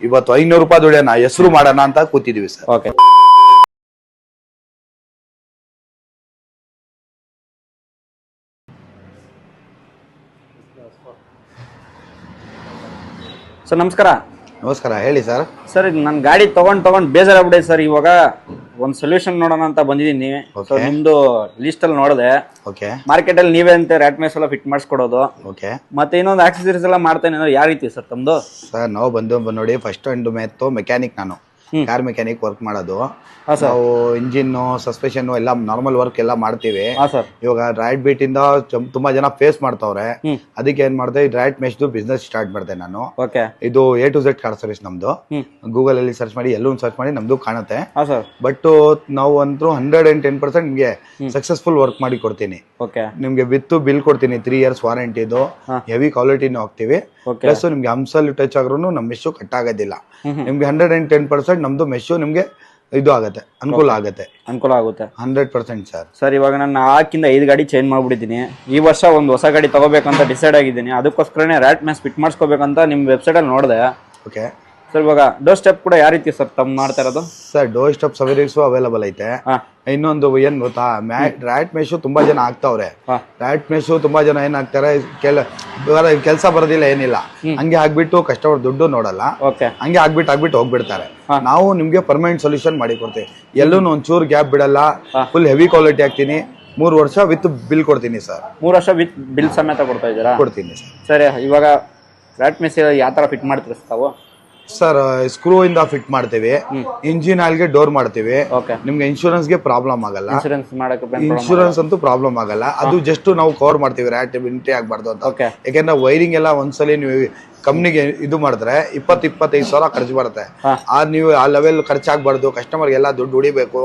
ಇವತ್ತು 500 ರೂಪಾಯಿ ದುಡಿಯೋಣ, ಹೆಸರು ಮಾಡೋಣ ಅಂತ ಕೂತಿದೀವಿ ಸರ್. ಓಕೆ. ಸರ್ ನಮಸ್ಕಾರ. ನಮಸ್ಕಾರ, ಹೇಳಿ ಸರ್. ಸರ್ ಇದು ನನ್ನ ಗಾಡಿ ತಗೊಂಡ್ ಬೇಜಾರಾಗ್ಬಿಟ್ಟೆ ಸರ್. ಇವಾಗ ಒಂದು ಸೊಲ್ಯೂಷನ್ ನೋಡೋಣ ಅಂತ ಬಂದಿದ್ದೀನಿ. ಸೊ ನಿಮ್ದು ಲಿಸ್ಟ್ ಅಲ್ಲಿ ನೋಡಿದೆ. ಮಾರ್ಕೆಟ್ ಅಲ್ಲಿ ನೀವೇ ಅಂತ ರ್ಯಾಟ್ ಮೇಸ್ ಎಲ್ಲ ಫಿಟ್ ಮಾಡಿಸ್ಕೊಡೋದು, ಮತ್ತೆ ಇನ್ನೊಂದು ಆಕ್ಸೆಸರೀಸ್ ಎಲ್ಲ ಮಾಡ್ತೇನೆ ಅಂದ್ರೆ ಯಾವ ರೀತಿ ಸರ್ ತಮ್ದು? ಸರ್ ನಾವು ಬಂದು ನೋಡಿ, ಫಸ್ಟ್ ಅಂಡ್ ಮೆಕ್ಯಾನಿಕ್, ನಾನು ಕಾರ್ ಮೆಕ್ಯಾನಿಕ್ ವರ್ಕ್ ಮಾಡೋದು. ನಾವು ಇಂಜಿನ್ ಸಸ್ಪೆಷನ್ ಎಲ್ಲ ನಾರ್ಮಲ್ ವರ್ಕ್ ಎಲ್ಲ ಮಾಡ್ತೀವಿ. ಇವಾಗ ರೈಟ್ ಬೀಟ್ ಇಂದ ತುಂಬಾ ಜನ ಫೇಸ್ ಮಾಡ್ತಾವ್ರೆ, ಅದಕ್ಕೆ ಏನ್ ಮಾಡ್ದೆ, ರೈಟ್ ಮೆಶ್ ಬಿಸ್ನೆಸ್ ಸ್ಟಾರ್ಟ್ ಮಾಡಿದೆ ನಾನು. ಇದು A to Z car service ನಮ್ದು. ಗೂಗಲ್ ಅಲ್ಲಿ ಸರ್ಚ್ ಮಾಡಿ, ಎಲ್ಲೂ ಸರ್ಚ್ ಮಾಡಿ ನಮ್ದು ಕಾಣುತ್ತೆ. ಬಟ್ ನಾವು ಅಂತೂ 110% ನಿಮ್ಗೆ ಸಕ್ಸಸ್ಫುಲ್ ವರ್ಕ್ ಮಾಡಿ ಕೊಡ್ತೀನಿ. ನಿಮ್ಗೆ ವಿತ್ ಬಿಲ್ ಕೊಡ್ತೀನಿ, 3 years ವಾರಂಟಿದು, ಹೆವಿ ಕ್ವಾಲಿಟಿನೂ ಹಾಕ್ತಿವಿ. ಪ್ಲಸ್ ನಿಮ್ಗೆ ಹಂಸಲ್ಲಿ ಟಚ್ ಆದ್ರೂ ನಮ್ ಮೆಶು ಕಟ್ ಆಗೋದಿಲ್ಲ. ನಿಮ್ಗೆ 110% ನಮ್ದು ಮೆಶು ನಿಮ್ಗೆ ಇದು ಆಗತ್ತೆ, ಅನುಕೂಲ ಆಗುತ್ತೆ 100% ಸರ್. ಸರ್ ಇವಾಗ ನಾನು 4 ಗಾಡಿ ಚೇಂಜ್ ಮಾಡ್ಬಿಟ್ಟಿದ್ದೀನಿ. ಈ ವರ್ಷ ಒಂದು ಹೊಸ ಗಾಡಿ ತಗೋಬೇಕಂತ ಡಿಸೈಡ್ ಆಗಿದ್ದೀನಿ. ಅದಕ್ಕೋಸ್ಕರನೇ ರ್ಯಾಟ್ ಮ್ಯಾಸ್ ಫಿಟ್ ಮಾಡಿಸ್ಕೋಬೇಕಂತ ನಿಮ್ ವೆಬ್ಸೈಟ್ ಅಲ್ಲಿ ನೋಡಿದೆ. ಓಕೆ ಸರ್ ಇವಾಗ ಡೋರ್ ಸ್ಟೆಪ್ ಕೂಡ ಯಾವ ರೀತಿ ಸರ್ ತಮ್ಮ ಮಾಡ್ತಾ ಇರೋದು? Sir door step service available ಐತೆ. ಇನ್ನೊಂದು ಏನ್ ಗೊತ್ತಾ, ರ್ಯಾಟ್ ಮೆಶು ತುಂಬಾ ಜನ ಆಗ್ತಾವ್ರೆ. ರ್ಯಾಟ್ ಮೆಶು ತುಂಬಾ ಜನ ಏನ್ ಆಗ್ತಾರೆ, ಕೆಲಸ ಬರೋದಿಲ್ಲ, ಏನಿಲ್ಲ, ಹಂಗೆ ಆಗ್ಬಿಟ್ಟು ಕಸ್ಟಮರ್ ದುಡ್ಡು ನೋಡಲ್ಲ, ಹಂಗೆ ಆಗ್ಬಿಟ್ಟು ಹೋಗ್ಬಿಡ್ತಾರೆ. ನಾವು ನಿಮ್ಗೆ ಪರ್ಮನೆಂಟ್ ಸೊಲ್ಯೂಷನ್ ಮಾಡಿ ಕೊಡ್ತೀವಿ. ಎಲ್ಲೂ ಒಂಚೂರು ಗ್ಯಾಪ್ ಬಿಡಲ್ಲ, ಫುಲ್ ಹೆವಿ ಕ್ವಾಲಿಟಿ ಹಾಕ್ತೀನಿ. 3 ವರ್ಷ ವಿತ್ ಬಿಲ್ ಕೊಡ್ತೀನಿ ಸರ್. 3 ವರ್ಷ ವಿತ್ ಬಿಲ್ ಸಮೇತ ಕೊಡ್ತಾ ಇದ್ದೀರಾ? ಕೊಡ್ತೀನಿ ಸರ್. ಸರಿ, ಇವಾಗ ರ್ಯಾಟ್ ಮೆಸ್ ಯಾವ ತರ ಫಿಟ್ ಮಾಡ್ತೀರಾ ತಾವು? ಸರ್ ಸ್ಕ್ರೂ ಇಂದ ಫಿಟ್ ಮಾಡ್ತೀವಿ, ಇಂಜಿನ್ ಆಯಿಲ್ಗೆ ಡೋರ್ ಮಾಡ್ತೀವಿ. ನಿಮ್ಗೆ ಇನ್ಶೂರೆನ್ಸ್ ಗೆ ಪ್ರಾಬ್ಲಮ್ ಆಗಲ್ಲ, ಇನ್ಶೂರೆನ್ಸ್ ಅಂತೂ ಪ್ರಾಬ್ಲಮ್ ಆಗಲ್ಲ. ಅದು ಜಸ್ಟ್ ನಾವು ಕವರ್ ಮಾಡ್ತೀವಿ, ರ್ಯಾಟ್ ಎಂಟ್ರಿ ಆಗ್ಬಾರ್ದು ಅಂತ. ಯಾಕೆಂದ್ರೆ ವೈರಿಂಗ್ ಎಲ್ಲ ಒಂದ್ಸಲಿ ನೀವು ಕಂಪ್ನಿಗೆ ಇದು ಮಾಡಿದ್ರೆ 20-25 ಸಾವಿರ ಖರ್ಚು ಬರುತ್ತೆ. ನೀವು ಆ ಲೆವೆಲ್ ಖರ್ಚಾಗ್ಬಾರ್ದು, ಕಸ್ಟಮರ್ ಎಲ್ಲ ದುಡ್ಡು ಉಳಿಬೇಕು.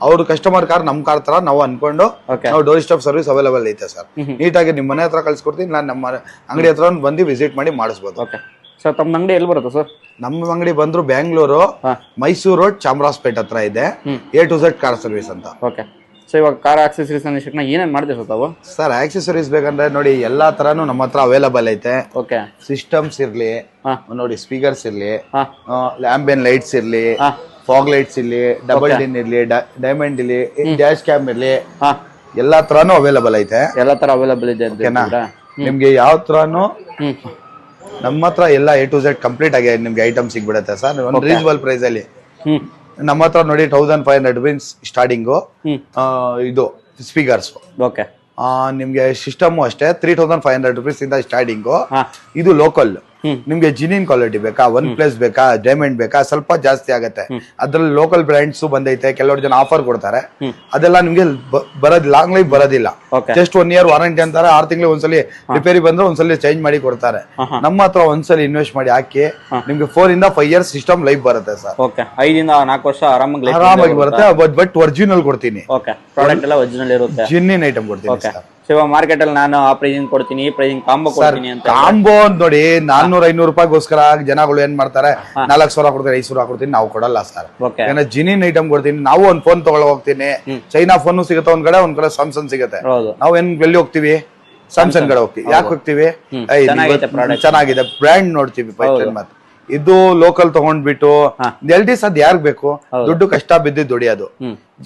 ಅವ್ರ ಕಸ್ಟಮರ್ ಕಾರ್ ನಮ್ ಕಾರ್ ತರ ನಾವು ಅನ್ಕೊಂಡು ನಾವು ಡೋರ್ ಸ್ಟೆಪ್ ಸರ್ವಿಸ್ ಅವೈಲೇಬಲ್ ಐತೆ ಸರ್. ನೀಟಾಗಿ ನಿಮ್ಮ ಮನೆ ಹತ್ರ ಕಳ್ಸಿಕೊಡ್ತೀನಿ, ನಾನು ನಮ್ಮ ಅಂಗಡಿ ಹತ್ರ ಬಂದು ವಿಸಿಟ್ ಮಾಡಿ ಮಾಡಿಸ್ಬೋದು. ಸರ್ ತಮ್ಮ ಅಂಗಡಿ ಎಲ್ಲಿ ಬರುತ್ತೆ ಸರ್? ನಮ್ಮ ಅಂಗಡಿ ಬಂದ್ರು ಬೆಂಗಳೂರು ಮೈಸೂರು ರೋಡ್ ಚಾಮರಾಜಪೇಟೆ ಹತ್ರ ಇದೆ, A to Z car service ಅಂತ. ಓಕೆ. ಸೊ ಇವಾಗ ಕಾರ್ ಆಕ್ಸೆಸರೀಸ್ ಏನೇನ್ ಮಾಡ್ತೀವಿ ಸರ್ ತಾವು? ಸರ್ ಆಕ್ಸೆಸರೀಸ್ ಬೇಕಂದ್ರೆ ನೋಡಿ, ಎಲ್ಲಾ ತರಾನು ನಮ್ಮ ಹತ್ರ ಅವೈಲಬಲ್ ಐತೆ. ಓಕೆ. ಸಿಸ್ಟಮ್ಸ್ ಇರ್ಲಿ, ನೋಡಿ ಸ್ಪೀಕರ್ಸ್ ಇರ್ಲಿ, ಲ್ಯಾಂಬಿಯನ್ ಲೈಟ್ಸ್ ಇರ್ಲಿ, ಫಾಗ್ ಲೈಟ್ಸ್ ಇರ್ಲಿ, ಡಬಲ್ ಡಿನ್ ಇರ್ಲಿ, ಡೈಮಂಡ್ ಇರ್ಲಿ, ಡ್ಯಾಶ್ ಕ್ಯಾಮ್ ಇರ್ಲಿ, ಎಲ್ಲಾ ತರಾನು ಅವೈಲಬಲ್ ಐತೆ. ಎಲ್ಲಾ ತರ ಅವೈಲಬಲ್ ಇದೆ. ನಿಮ್ಗೆ ಯಾವ ತರಾನು ನಮ್ಮ ಹತ್ರ ಎಲ್ಲ A to Z ಕಂಪ್ಲೀಟ್ ಆಗಿ ನಿಮ್ಗೆ ಐಟಮ್ ಸಿಗ್ಬಿಡುತ್ತೆ ಸರ್, ಒಂದು ರೀಸನಬಲ್ ಪ್ರೈಸ್ ಅಲ್ಲಿ. ನಮ್ಮ ಹತ್ರ ನೋಡಿ 1500 ರೂಪೀಸ್ ಸ್ಟಾರ್ಟಿಂಗು ಇದು ಸ್ಪೀಕರ್ಸ್. ಓಕೆ. ನಿಮ್ಗೆ ಸಿಸ್ಟಮ್ ಅಷ್ಟೇ 3500 ರೂಪೀಸ್ ಇಂದ ಸ್ಟಾರ್ಟಿಂಗು. ಇದು ಲೋಕಲ್. ನಿಮ್ಗೆ ಜಿನಿನ್ ಕ್ವಾಲಿಟಿ ಬೇಕಾ, OnePlus ಬೇಕಾ, ಡೈಮಂಡ್ ಬೇಕಾ, ಸ್ವಲ್ಪ ಜಾಸ್ತಿ ಆಗುತ್ತೆ. ಅದ್ರಲ್ಲಿ ಲೋಕಲ್ ಬ್ರ್ಯಾಂಡ್ಸ್ ಬಂದೈತೆ, ಕೆಲವರು ಜನ ಆಫರ್ ಕೊಡ್ತಾರೆ. ಅದೆಲ್ಲ ನಿಮ್ಗೆ ಬರೋದಿಲ್ಲ, ಲಾಂಗ್ ಲೈಫ್ ಬರೋದಿಲ್ಲ. ಜಸ್ಟ್ 1 year ವಾರಂಟಿ ಅಂತಾರೆ, 6 ತಿಂಗಳು ಒಂದ್ಸಲಿ ರಿಪೇರಿ ಬಂದ್ರೆ ಒಂದ್ಸಲಿ ಚೇಂಜ್ ಮಾಡಿ ಕೊಡ್ತಾರೆ. ನಮ್ಮ ಹತ್ರ ಒಂದ್ಸಲಿ ಇನ್ವೆಸ್ಟ್ ಮಾಡಿ ಹಾಕಿ ನಿಮ್ಗೆ 4 ಇಂದ 5 years ಸಿಸ್ಟಮ್ ಲೈಫ್ ಬರುತ್ತೆ ಸರ್. 5 ಇಂದ 4 ವರ್ಷ ಆರಾಮಾಗಿ ಬರುತ್ತೆ. ಬಟ್ ಒರಿಜಿನಲ್ ಕೊಡ್ತೀನಿ, ಪ್ರಾಡಕ್ಟ್ ಎಲ್ಲ ಒರಿಜಿನಲ್ ಇರುತ್ತೆ, ಜಿನ್ನಿನ್ ಐಟಮ್ ಕೊಡ್ತೀನಿ ಸರ್. ಮಾರ್ಕೆಟ್ ಅಲ್ಲಿ ನಾನು ಆ ಪ್ರೈಸಿಂಗ್ ಕೊಡ್ತೀನಿ, ಈ ಪ್ರೈಸಿಂಗ್ ಕಾಂಬೋ ಕೊಡ್ತೀನಿ ಅಂತ. ಕಾಂಬೋ ನೋಡಿ 400-500 ರೂಪಾಯಿಗೋಸ್ಕರ ಜನಗಳು ಏನ್ ಮಾಡ್ತಾರೆ, 4000 ಕೊಡ್ತಾರೆ, 5000 ಕೊಡ್ತೀನಿ. ನಾವು ಕೊಡಲ್ಲ ಸರ್. ಯಾಕಂದ್ರೆ ಜಿನಿನ್ ಐಟಮ್ ಕೊಡ್ತೀನಿ. ನಾವು ಒಂದ್ ಫೋನ್ ತಗೊಳ ಹೋಗ್ತೀನಿ, ಚೈನಾ ಫೋನ್ ಸಿಗುತ್ತೆ ಒಂದ್ ಕಡೆ ಸ್ಯಾಮ್ಸಂಗ್ ಸಿಗುತ್ತೆ. ನಾವ್ ಏನ್ ಎಲ್ಲಿ ಹೋಗ್ತೀವಿ, ಸ್ಯಾಮ್ಸಂಗ್ ಕಡೆ ಹೋಗ್ತೀವಿ. ಯಾಕೆ ಹೋಗ್ತೀವಿ, ಚೆನ್ನಾಗಿದೆ ಬ್ರ್ಯಾಂಡ್ ನೋಡ್ತೀವಿ. ಮತ್ತೆ ಇದು ಲೋಕಲ್ ತಗೊಂಡ್ಬಿಟ್ಟು LDs ಅದ್ ಯಾರ್ಗ್ ಬೇಕು, ದುಡ್ಡು ಕಷ್ಟ ಬಿದ್ದಿದ್ದು ದುಡಿಯೋದು.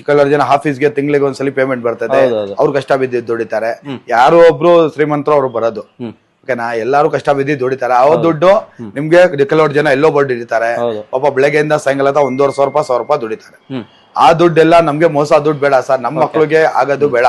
ಕೆಲವರು ಜನ ಆಫೀಸ್ಗೆ ತಿಂಗಳಿಗೆ ಒಂದ್ಸಲಿ ಪೇಮೆಂಟ್ ಬರ್ತದೆ, ಅವ್ರು ಕಷ್ಟ ಬಿದ್ದಿದ್ದು ದುಡಿತಾರೆ. ಯಾರೋ ಒಬ್ರು ಶ್ರೀಮಂತರು ಅವ್ರು ಬರೋದು, ಓಕೆನಾ, ಎಲ್ಲಾರು ಕಷ್ಟ ಬಿದ್ದಿದ್ದು ದುಡಿತಾರೆ. ಆ ದುಡ್ಡು ನಿಮ್ಗೆ ಕೆಲವರು ಜನ ಎಲ್ಲೋ ಬಡ್ಡಿ ಹಿಡಿತಾರೆ. ಪಾಪ ಬೆಳಗ್ಗೆಯಿಂದ ಸಾಯಂಕಾಲ 1,500 ರೂಪಾಯಿ 1000 ರೂಪಾಯಿ ದುಡಿತಾರೆ. ಆ ದುಡ್ಡೆಲ್ಲ ನಮ್ಗೆ ಮೋಸ ದುಡ್ಡು ಬೇಡ ಸರ್, ನಮ್ಮ ಮಕ್ಳಿಗೆ ಆಗೋದು ಬೇಡ.